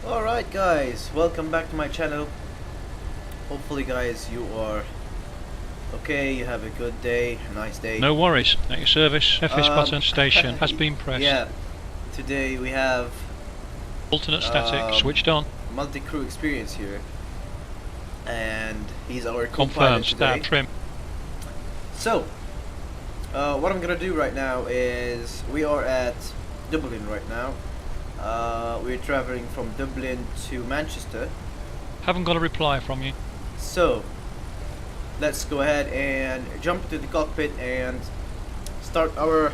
Alright guys, welcome back to my channel. Hopefully guys you are okay, you have a good day, a nice day. No worries, at your service. FS button station has been pressed. Yeah, today we have alternate static switched on. multi-crew experience here. And he's our co-pilot Confirmed, today. stab trim. So, what I'm gonna do right now is we are at Dublin right now. We're traveling from Dublin to Manchester. Haven't got a reply from you. So, let's go ahead and jump to the cockpit and start our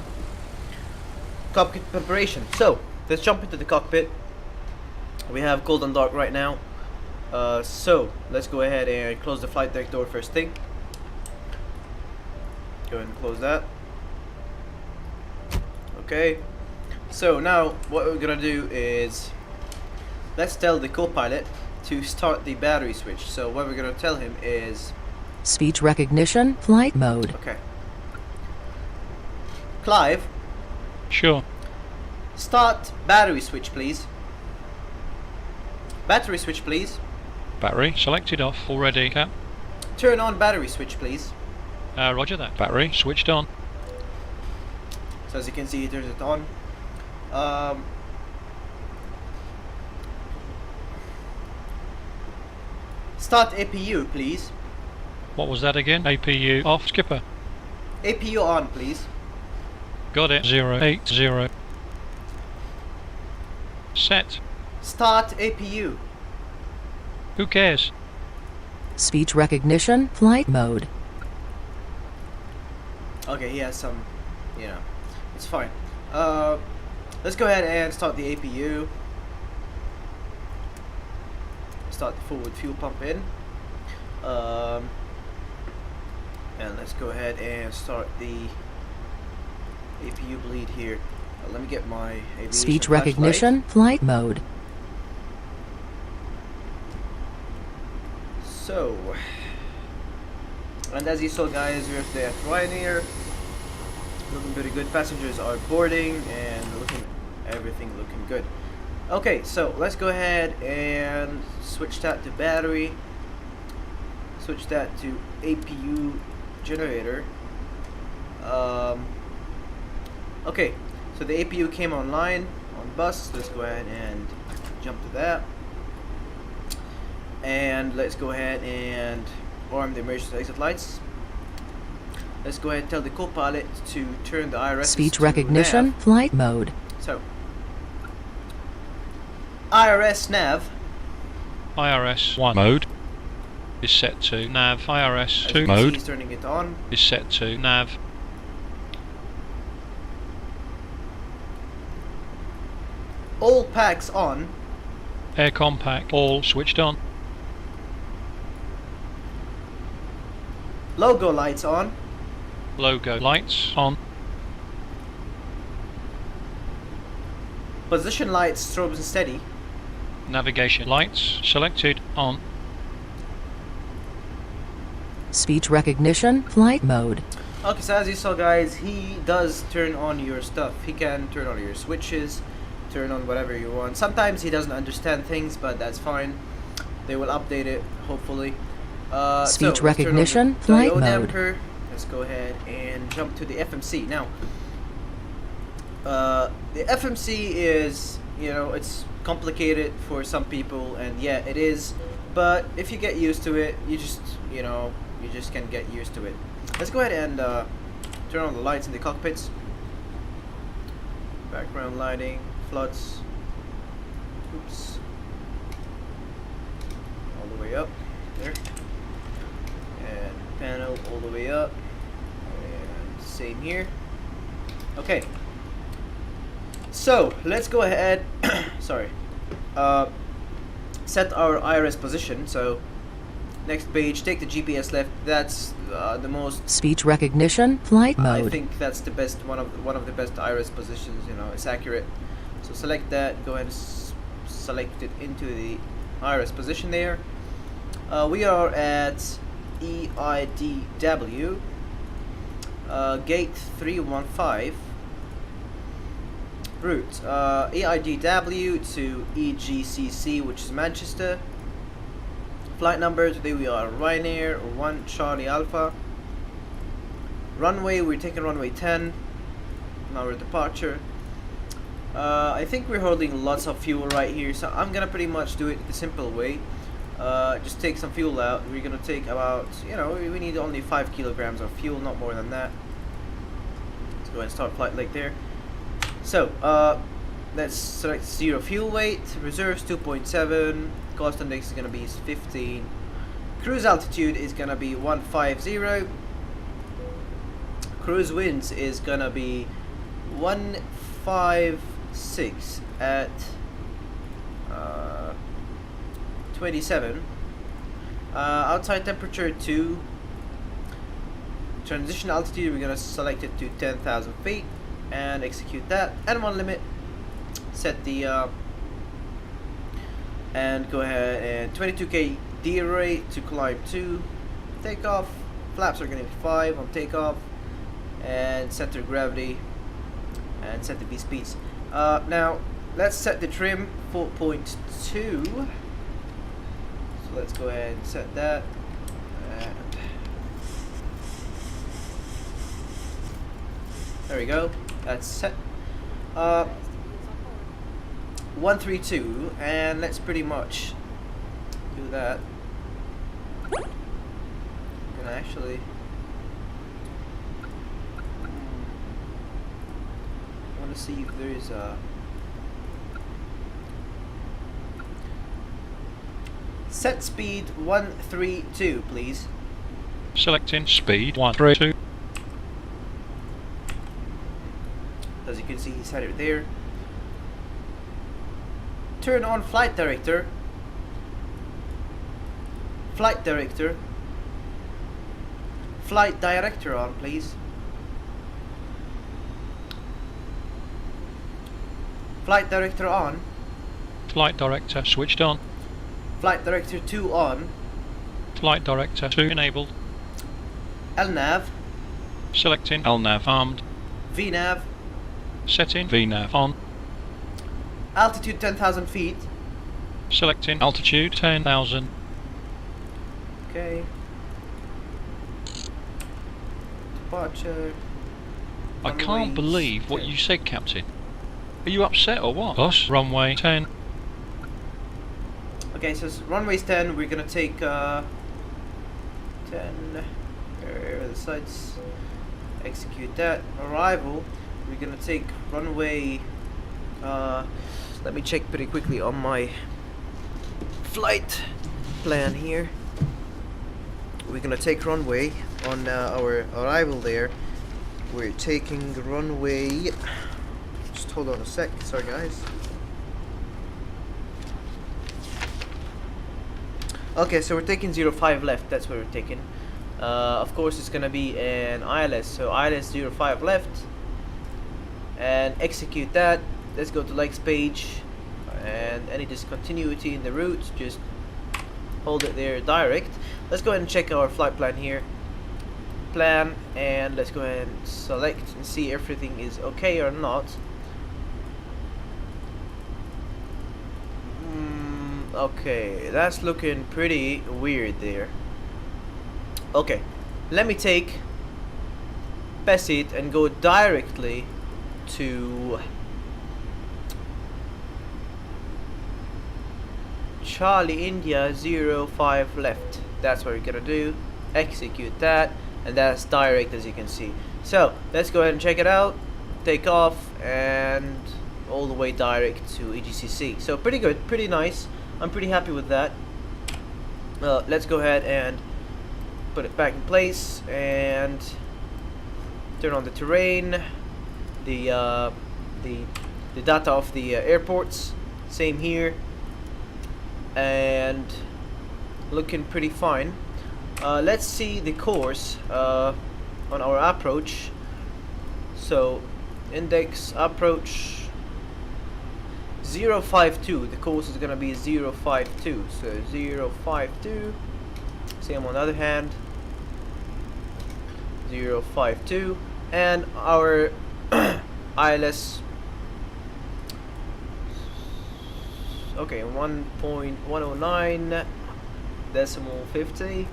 cockpit preparation. So, let's jump into the cockpit. We have cold and dark right now. So, let's go ahead and close the flight deck door first thing. Go ahead and close that. Okay. So now what we're gonna do is let's tell the co-pilot to start the battery switch. So what we're gonna tell him is speech recognition flight mode. okay. Clive, Sure. start battery switch please. Battery switch please. Battery selected off already, Cap. Turn on battery switch please. Roger that. Battery switched on. So as you can see, he turns it on. Start APU please. What was that again? APU off, skipper. APU on please. Got it. 080. Set. Start APU. Who cares? Speech recognition flight mode. Okay, he has some, you know, it's fine. Let's go ahead and start the APU. Start the forward fuel pump in. And let's go ahead and start the APU bleed here. Let me get my aviation Speech flashlight. recognition flight mode. So, and as you saw guys, we're today at Ryanair. Looking pretty good. Passengers are boarding and everything looking good. Okay, so let's go ahead and switch that to battery. Switch that to APU generator. Okay, so the APU came online on bus. Let's go ahead and jump to that. And let's go ahead and arm the emergency exit lights. Let's go ahead and tell the co-pilot to turn the IRS Speech to recognition nav. flight mode. So, IRS nav. IRS 1 mode is set to nav. IRS As 2 you can see, mode he's turning it on. is set to nav. All packs on. Aircon pack all switched on. Logo lights on. Logo lights on. Position lights, strobes and steady. Navigation lights selected on. Speech recognition flight mode. Okay, so as you saw guys, he does turn on your stuff. He can turn on your switches, turn on whatever you want. Sometimes he doesn't understand things, but that's fine. They will update it, hopefully. Speech so let's turn on recognition the flight diode mode. damper. Let's go ahead and jump to the FMC. Now, the FMC is, you know, it's complicated for some people, and yeah, it is. But if you get used to it, you just, you know, you just can get used to it. Let's go ahead and turn on the lights in the cockpits. Background lighting, floods. Oops. All the way up there. And panel all the way up. And same here. Okay. So let's go ahead. Sorry. Set our IRS position. So next page, take the GPS left. That's the most. Speech recognition flight I mode. think that's the best one of the best IRS positions. You know, it's accurate. So select that. Go ahead and select it into the IRS position there. We are at EIDW, gate 315. Route EIGW to EGCC, which is Manchester. Flight number, today we are Ryanair 1 Charlie Alpha. Runway, we're taking runway 10. Our departure. I think we're holding lots of fuel right here, so I'm gonna pretty much do it the simple way. Just take some fuel out. We're gonna take about, you know, we need only 5 kilograms of fuel, not more than that. Let's go ahead and start flight leg there. So, let's select 0 fuel weight, reserves 2.7, cost index is gonna be 15, cruise altitude is gonna be 150, cruise winds is gonna be 156 at 27, outside temperature 2, transition altitude we're gonna select it to 10,000 feet and execute that. N1 limit, set the and go ahead and 22k D rate to climb 2, takeoff, flaps are gonna be 5 on takeoff, and center of gravity, and set the V speeds. Now let's set the trim 4.2. So let's go ahead and set that. And there we go. That's set. 132, and let's pretty much do that. I'm gonna actually. I want to see if there's a. Set speed 132, please. Selecting speed 132. As you can see, he set it there. Turn on flight director. Flight director. Flight director on, please. Flight director on. Flight director switched on. Flight director 2 on. Flight director 2 enabled. LNAV. Selecting LNAV armed. VNAV. Setting VNAV on. Altitude 10,000 feet. Selecting altitude 10,000. Okay. Departure. I can't Runway believe what 10. you said, Captain. Are you upset or what? Boss, runway 10. Okay, so runway's 10. We're gonna take 10. Where are the sights? Execute that. Arrival. We're gonna take runway. Let me check pretty quickly on my flight plan here. We're gonna take runway on our arrival there. We're taking runway. Just hold on a sec. Sorry, guys. Okay, so we're taking 05 left. That's what we're taking. Of course, it's gonna be an ILS. So ILS 05 left, and execute that. Let's go to likes page, and any discontinuity in the route, just hold it there direct. Let's go ahead and check our flight plan here. Plan, and let's go ahead and select and see everything is okay or not. Okay, that's looking pretty weird there. Okay, let me take Pessit and go directly to Charlie India 05 left. That's what we're gonna do. Execute that, and that's direct, as you can see. So let's go ahead and check it out. Take off and all the way direct to EGCC. So pretty good, pretty nice. I'm pretty happy with that. Let's go ahead and put it back in place and turn on the terrain, the data of the airports. Same here, and looking pretty fine. Let's see the course on our approach. So index approach 052. The course is gonna be 052. So 052. Same on the other hand. 052, and our ILS Okay, 1.109 decimal 50.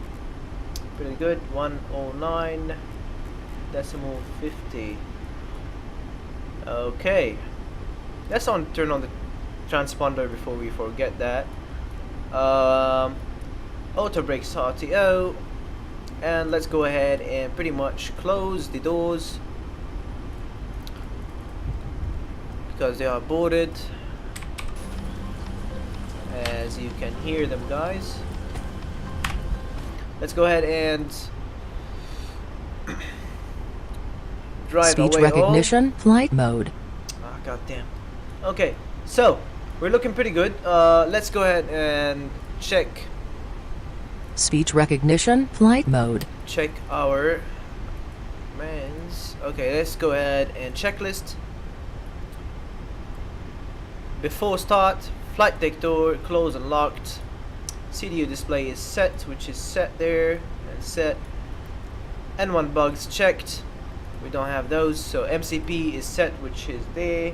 Pretty good. 109 decimal 50. Okay. Let's turn on the transponder before we forget that. Auto brakes RTO. And let's go ahead and pretty much close the doors because they are boarded, as you can hear them, guys. Let's go ahead and drive Speech away recognition, flight mode. Ah, goddamn. Okay, so we're looking pretty good. Let's go ahead and check Speech recognition, flight mode. our mans. Okay, let's go ahead and checklist. Before start, flight deck door closed and locked. CDU display is set, which is set there and set. N1 bugs checked. We don't have those. So MCP is set, which is there.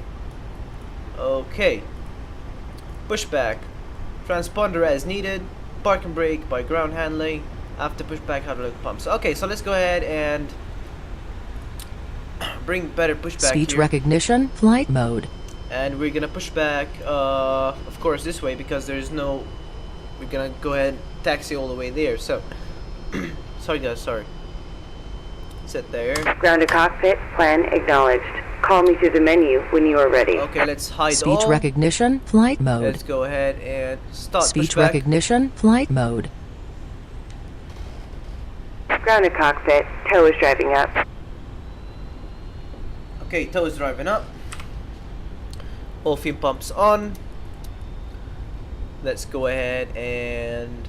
Okay. Pushback. Transponder as needed. Park and brake by ground handling. After pushback, hydraulic pumps. Okay, so let's go ahead and bring better pushback Speech here. recognition, flight mode. And we're gonna push back, of course, this way because there's no. We're gonna go ahead and taxi all the way there. So, sorry guys, sorry. Sit there. Grounded cockpit, plan acknowledged. Call me through the menu when you are ready. Okay, let's hide Speech all. recognition, flight mode. Let's go ahead and start Speech pushback. recognition, flight mode. Grounded cockpit, tow is driving up. Okay, tow is driving up. All fuel pumps on. Let's go ahead and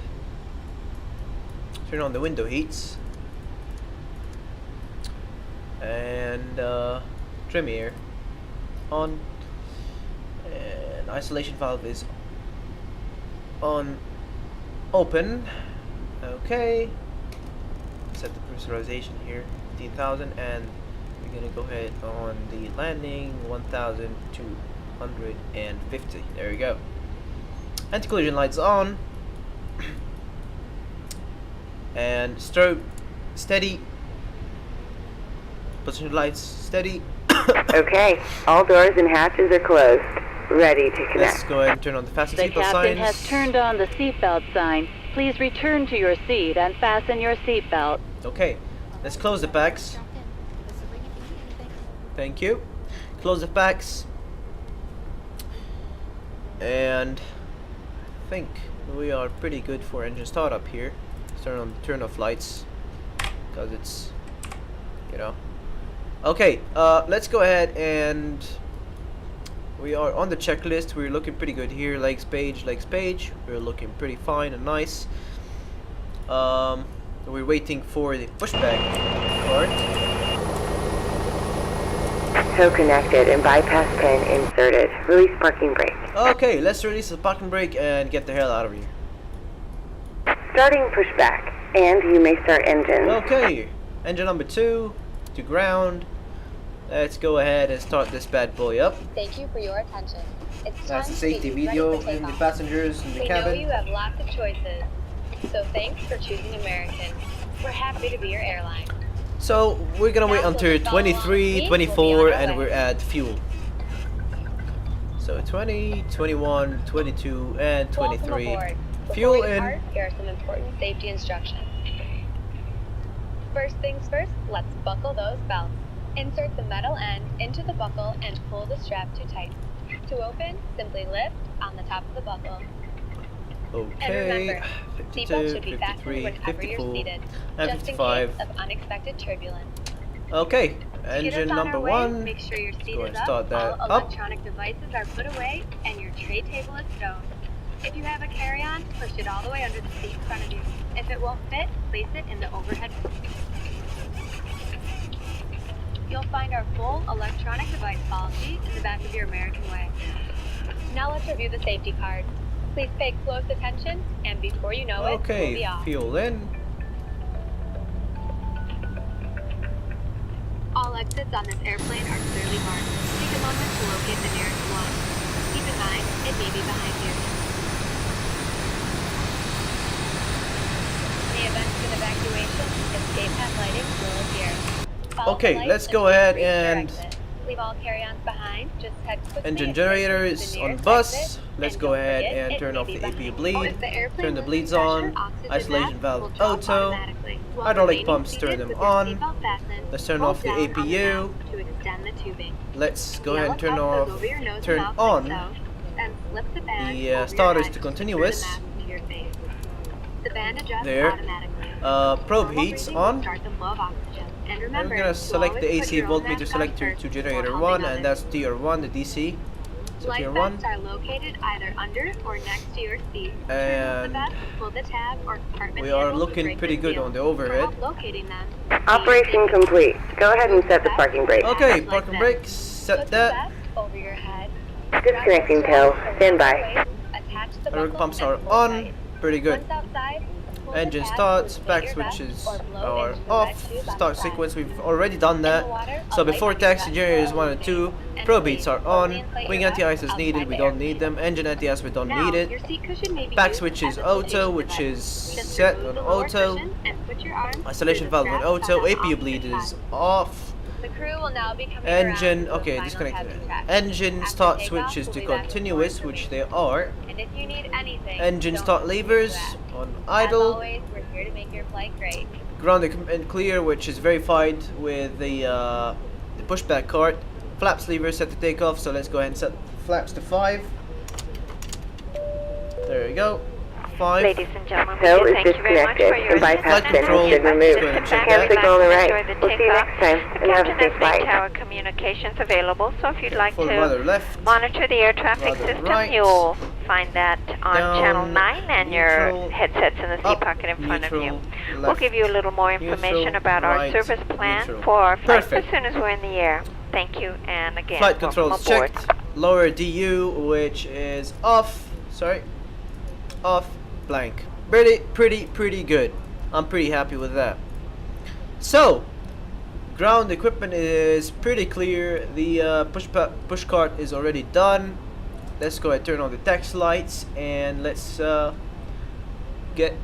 turn on the window heats and trim air on, and isolation valve is on open. Okay, set the pressurization here 15,000, and we're gonna go ahead on the landing 1,250. There we go. Anti-collision lights on. And strobe steady. Position lights steady. Okay, all doors and hatches are closed. Ready to Let's connect. go ahead and turn on the fasten The seatbelt captain signs. has turned on the seatbelt sign. Please return to your seat and fasten your seatbelt. Okay, let's close the packs. Thank you. Close the packs. And I think we are pretty good for engine startup here. Let's turn on the turn off lights because it's, you know. Okay, let's go ahead and we are on the checklist. We're looking pretty good here. Legs page. We're looking pretty fine and nice. We're waiting for the pushback card. Tow connected and bypass pin inserted. Release parking brake. Okay, let's release the parking brake and get the hell out of here. Starting pushback, and you may start engine. Okay, engine number 2 to ground. Let's go ahead and start this bad boy up. Thank you for your attention. It's time That's the to safety get you ready video for in the takeoff. passengers in the We know cabin. you have lots of choices, so thanks for choosing American. We're happy to be your airline. So we're gonna wait Now until we'll follow 23, on. 24, We'll be on our and way. we're at fuel. So 20, 21, 22, and Welcome 23. aboard. Fuel Before we in. depart, here are some important safety instructions. First things first, let's buckle those belts. Insert the metal end into the buckle and pull the strap to tighten. To open, simply lift on the top of the buckle. And Okay, remember, seatbelts 52, should be fastened 53, whenever 54, you're seated, and just 55. in case of unexpected turbulence. Okay, To get engine us on number our way, 1. make sure your seat go is and up, start that all up. electronic devices are put away, and your tray table is stowed. If you have a carry-on, push it all the way under the seat in front of you. If it won't fit, place it in the overhead bin. You'll find our full electronic device policy in the back of your American Way. Now let's review the safety card. Please pay close attention, and before you know it, we'll Okay, be off. fuel in. All exits on this airplane are clearly marked. Take a moment to locate the nearest one. Keep in mind, it may be behind you. gate path lighting will appear. Follow the Okay, lights let's until go you ahead reach your and exit. Leave all carry-ons behind. Just head quickly engine and transfer to generators the on nearest bus. exit, Let's and go don't ahead forget, and it turn may off be the APU behind. bleed. If the airplane Turn the loses bleeds pressure, on. oxygen Isolation mask valve will drop auto. automatically. While Hydraulic remaining pumps, turn seated them with your on. seatbelt fastened, Let's turn hold off the down on the APU. mouth to extend the tubing. Let's go The ahead and turn yellow cup off, goes over your nose and turn mouth on like so, and slip the band the over your starters head to secure the continuous. mask to your face. The band adjusts There. automatically. Probe Normal heats breathing will on. start the flow of oxygen. And I'm remember gonna to select the always put AC your own voltmeter mask selector on to first generator before 1, helping and others. that's TR1, the DC. So Light TR1. vests are located either under or next to your seat. Turn off the And vest, pull the tab or compartment we are handle to looking break pretty the good seal. on the For overhead. help locating them, Operation complete. Go ahead and set the parking brake. Okay, Like parking this. brakes, set Put the that. vest over your head. Disconnecting tow. Stand by. Attach the Hydraulic buckle pumps and are pull on. tight. Pretty good. Once outside, pull the Engine tab to starts, inflate back your vest switches or blow are into the red off, tube on start the side. sequence, we've already done In the that. water, So a light before on your taxi vest generators will 1 and 2, illuminate. probe beats are Slowly on, inflate wing your anti-ice vest is needed, outside we the don't need airplane. them, engine anti-ice we don't Now, need it. your seat cushion may be Back used switch as is a auto, flotation which is device. set remove on the lower auto. cushion and put your arms Isolation through the valve on straps auto, tied on APU opposite bleed is sides. off. The crew will now be coming Engine, around to okay, a final disconnected. cabin check. Engine After start takeoff, switches we'll to be back with more continuous, which they information. are. And if you need anything, Engine don't start hesitate levers to ask. on As idle. always, we're here to make your flight great. Ground and clear, which is verified with the pushback cart. Flaps lever set to take off, so let's go ahead and set flaps to 5. There we go. 5. Ladies and gentlemen, Tow we is do thank you very much for disconnected your and bypass Flight pin has control. been removed. Go ahead and check Hand that. signal on the right. Enjoy the We'll see you takeoff. next time and have a Captain safe has flight. main tower communications available, so if you'd like Full to rudder left. monitor the air traffic Rudder system, right. you'll find that on Down, channel 9 and neutral, your headsets in the seat up, pocket in front of you. neutral, We'll left, give you a little more information neutral, about right, our service plan neutral. for our flights Perfect. as soon as we're in the air. Thank you, and again, Flight welcome controls aboard. checked. Lower DU, which is off. Sorry, off. Blank. Pretty good. I'm pretty happy with that. So, ground equipment is pretty clear. The push cart is already done. Let's go ahead and turn on the taxi lights and let's get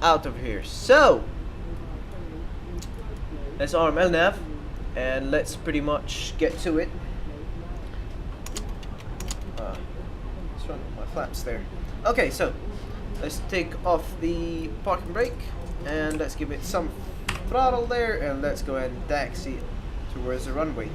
out of here. So, let's arm LNAV and let's pretty much get to it. Let's run my flaps there. Okay, so let's take off the parking brake and let's give it some throttle there and let's go ahead and taxi towards the runway.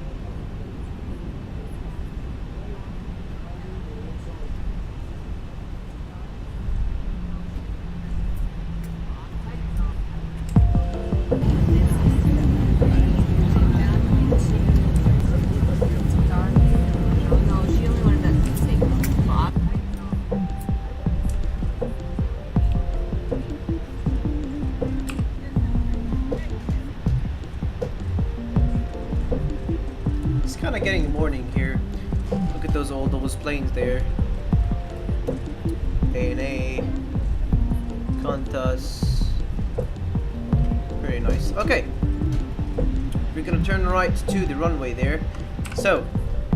It's kind of getting morning here. Look at those planes there. A&A, Qantas. Very nice. Okay, we're gonna turn right to the runway there. So,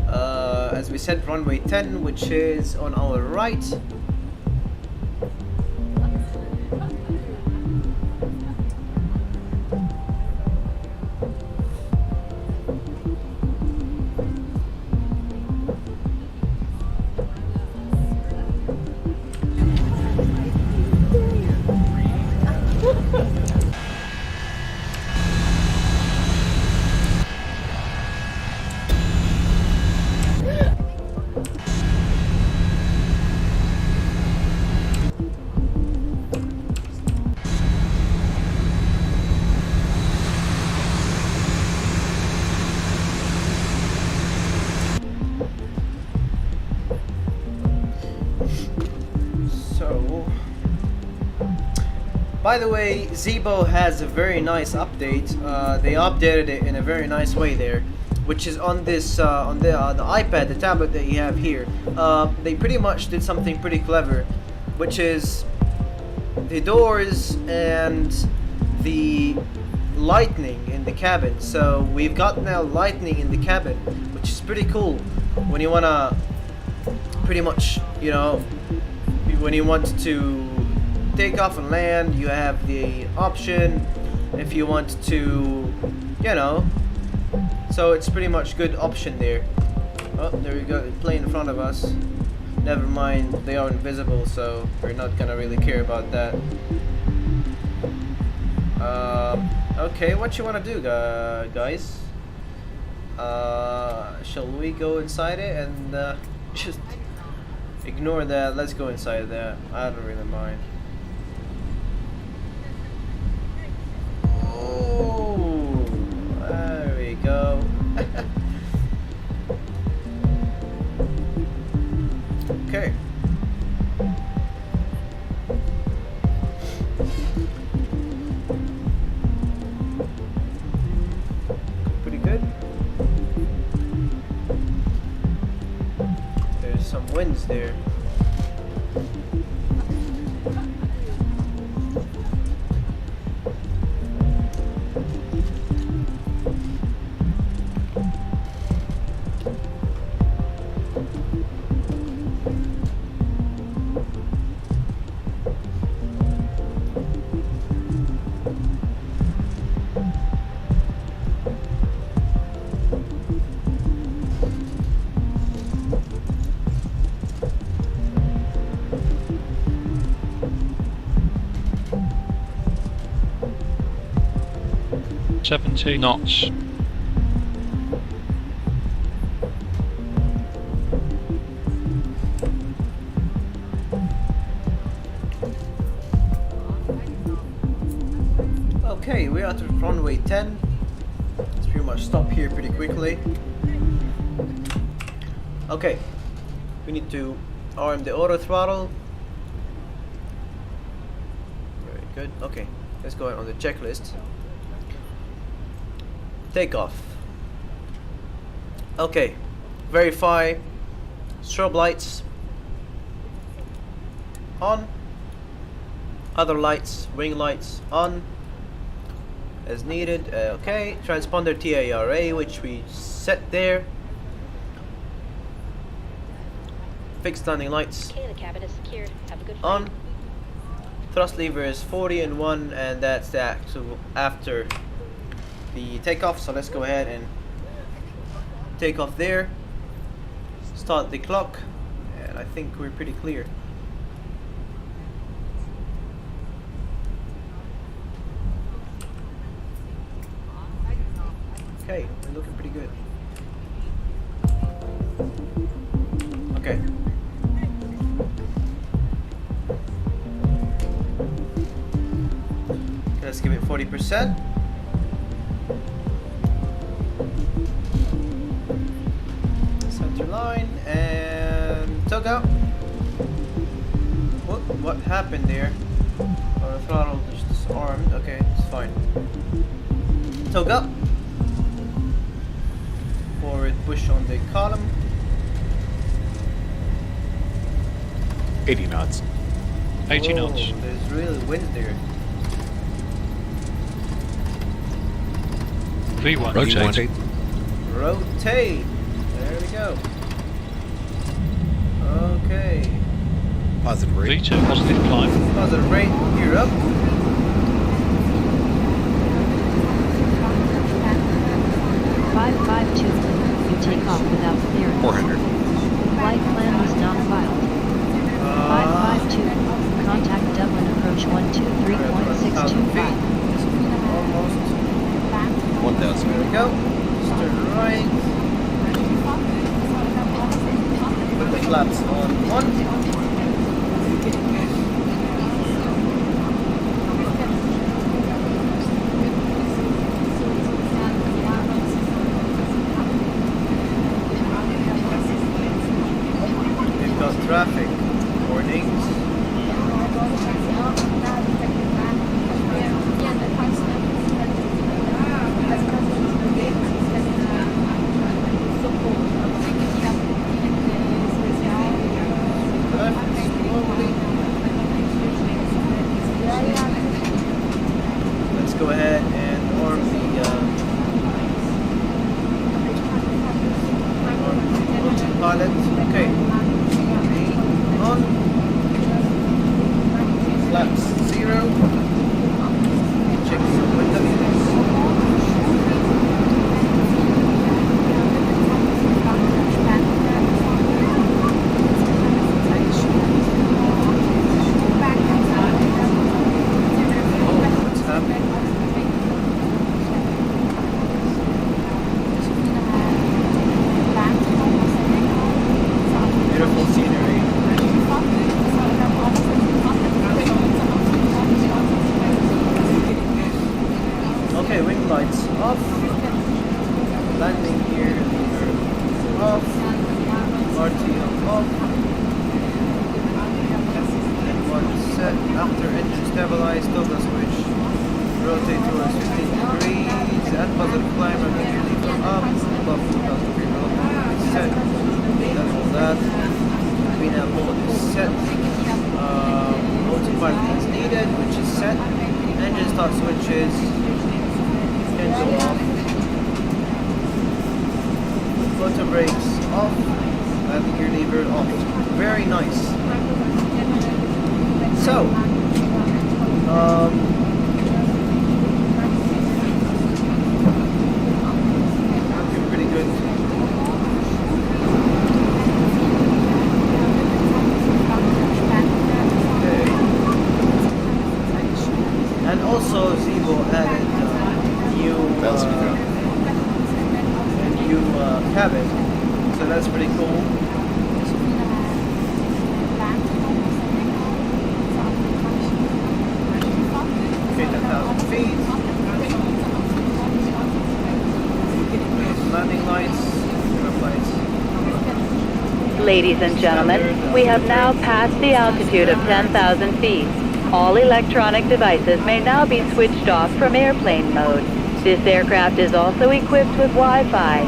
as we said, runway 10, which is on our right. So, by the way, Zibo has a very nice update. They updated it in a very nice way there, which is on this on the iPad, the tablet that you have here. They pretty much did something pretty clever, which is the doors and the lightning in the cabin. So we've got now lightning in the cabin, which is pretty cool. When you wanna pretty much, you know, when you want to take off and land, you have the option if you want to, you know. So it's pretty much good option there. Oh, there we go, the plane in front of us. Never mind, they are invisible, so we're not gonna really care about that. Okay, what you wanna do, guys? Shall we go inside it and just ignore that? Let's go inside that. I don't really mind. Oh, there we go. Okay. Pretty good. There's some winds there. Seventy knots. Okay, we're at runway 10. Let's pretty much stop here pretty quickly. Okay, we need to arm the auto throttle. Very good. Okay, let's go on the checklist. Takeoff. Okay, verify strobe lights on, other lights, wing lights on as needed. Okay, transponder TARA, which we set there. Fixed landing lights Okay, the cabin is secured. Have a good flight. on. Thrust lever is 40 and 1, and that's the actual after the takeoff. So let's go ahead and take off there. Start the clock, and I think we're pretty clear. Okay, we're looking pretty good. Okay. Okay, let's give it 40%. Center line and tug out. What happened there? Oh, the throttle just disarmed. Okay, it's fine. Tug up. Forward push on the column. 80 knots. 80 Whoa, knots. There's really wind there. V1 Rotate. rotate. Rotate. There we go. Okay. Positive rate. V2 positive climb. Positive rate. Gear up. 552. You take off without clearance. 400. Flight plan was not filed. 552. Contact Dublin approach 123.625. Almost. 1,000. There we go. Turn right. Put the flaps on 1. We've got traffic warnings. Let's go ahead and arm the pilot. Okay. On. after engine stabilized, toggle switch, rotate towards 15 degrees, add positive climb, and then lever up, above 2000 feet, set, that's all that. Nav mode is set, autopilot is needed, which is set, engine start switches can go off, photo brakes off, landing gear lever off. Very nice. So, looking pretty good. Okay. And also Zibo added new cabin, so that's pretty cool. Okay, 10,000 feet. Landing lights, lights. Ladies and gentlemen, we have now passed the altitude of 10,000 feet. All electronic devices may now be switched off from airplane mode. This aircraft is also equipped with Wi-Fi.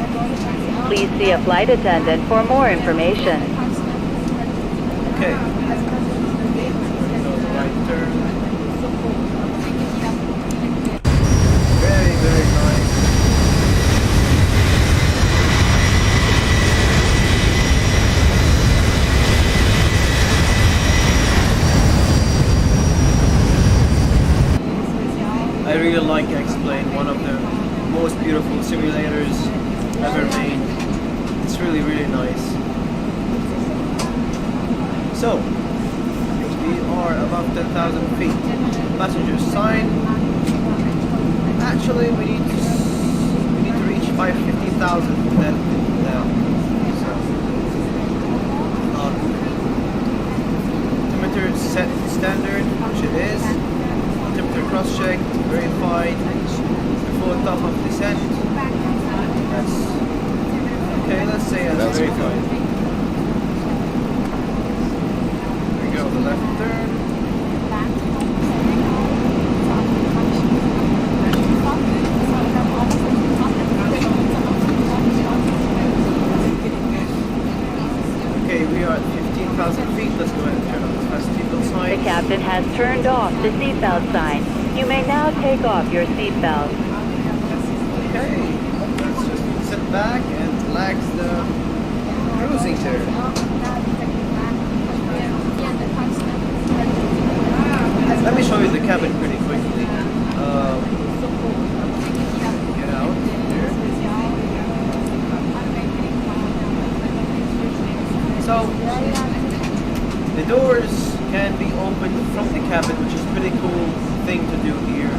Please see a flight attendant for more information. Okay. Right turn. Very, very nice. I really like X-Plane, one of the most beautiful simulators ever made. It's really, really nice. So, we are above 10,000 feet. Passenger sign. Actually, we need to reach 15,000 then down. So, altimeter set standard, which it is. Altimeter cross-check, verified, before top of descent. That's okay, let's say that's verified. There we go, the left turn. Okay, we are at 15,000 feet. Let's go ahead and turn on the fast seatbelt sign. The captain has turned off the seatbelt sign. You may now take off your seatbelt. Okay, let's just sit back and relax the cruising there. Let me show you the cabin pretty quickly. Get out here. So, the doors can be opened from the cabin, which is a pretty cool thing to do here,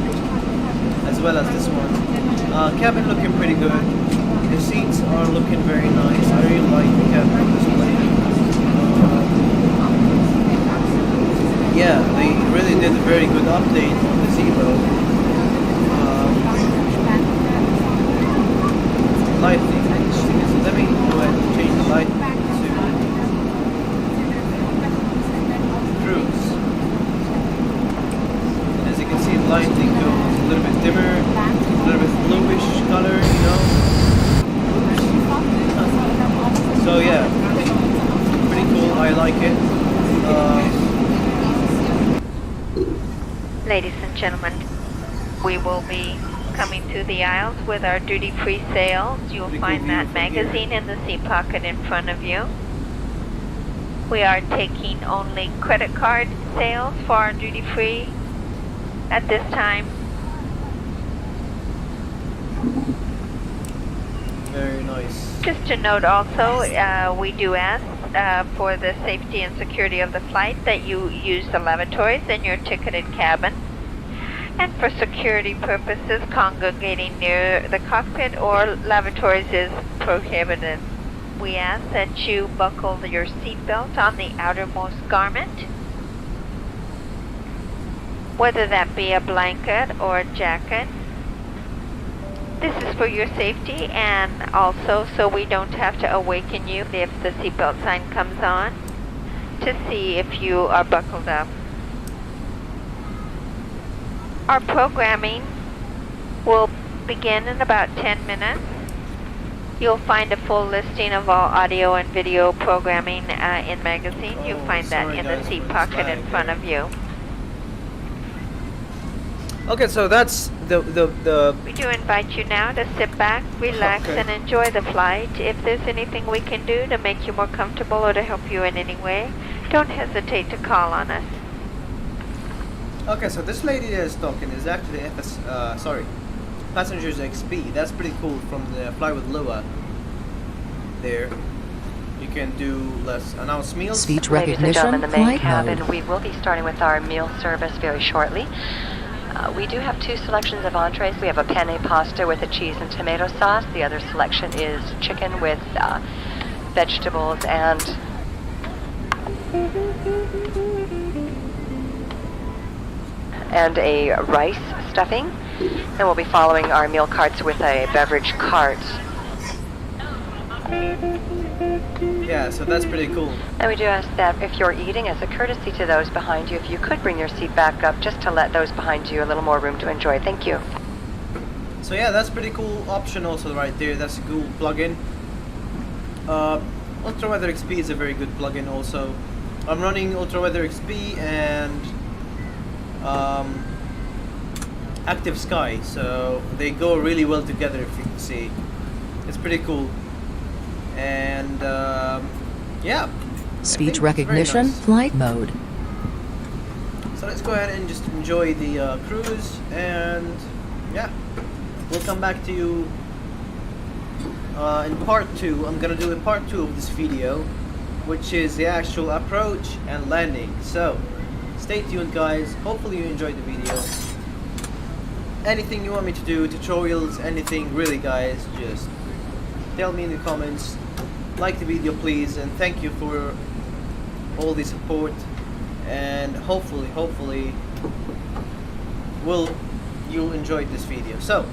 as well as this one. Cabin looking pretty good. The seats are looking very nice. I really like the cabin on this plane. Yeah, they really did a very good update on the Zibo. Lighting. So let me go ahead and change the light to cruise. And as you can see, the lighting goes a little bit dimmer, a little bit bluish color, you know. So yeah, pretty cool. I like it. Ladies and gentlemen, we will be coming to the aisles with our duty-free sales. You'll find that magazine in the seat pocket in front of you. We are taking only credit card sales for our duty-free at this time. Very nice. Just to note also, we do ask for the safety and security of the flight that you use the lavatories in your ticketed cabin. And for security purposes, congregating near the cockpit or lavatories is prohibited. We ask that you buckle your seatbelt on the outermost garment, whether that be a blanket or a jacket. This is for your safety and also so we don't have to awaken you if the seatbelt sign comes on to see if you are buckled up. Our programming will begin in about 10 minutes. You'll find a full listing of all audio and video programming in magazine. You'll find that in the seat pocket in front of you. Okay, so that's the We do invite you now to sit back, relax, and enjoy the flight. If there's anything we can do to make you more comfortable or to help you in any way, don't hesitate to call on us. Okay, so this lady that is talking is actually Passengers XP. That's pretty cool from the Fly with Lua. There, you can do let's announce meals. Speech Ladies and recognition, gentlemen, the main flight cabin, mode. we will be starting with our meal service very shortly. We do have 2 selections of entrees. We have a penne pasta with a cheese and tomato sauce. The other selection is chicken with vegetables and a rice stuffing. And we'll be following our meal carts with a beverage cart. Yeah, so that's pretty cool. And we do ask that if you're eating, as a courtesy to those behind you, if you could bring your seat back up just to let those behind you a little more room to enjoy. Thank you. So yeah, that's pretty cool option also right there. That's a cool plugin. Ultraweather XP is a very good plugin also. I'm running Ultraweather XP and Active Sky, so they go really well together if you can see. It's pretty cool. And yeah, Speech recognition, nice. flight mode. So let's go ahead and just enjoy the cruise, and yeah, we'll come back to you in part 2. I'm gonna do a part 2 of this video, which is the actual approach and landing. So stay tuned, guys. Hopefully you enjoyed the video. Anything you want me to do, tutorials, anything really, guys, just tell me in the comments. Like the video, please, and thank you for all the support. And hopefully you'll enjoy this video. So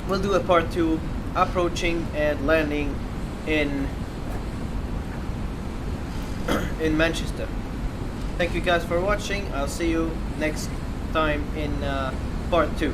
we'll do a part 2, approaching and landing in Manchester. Thank you guys for watching. I'll see you next time in part 2.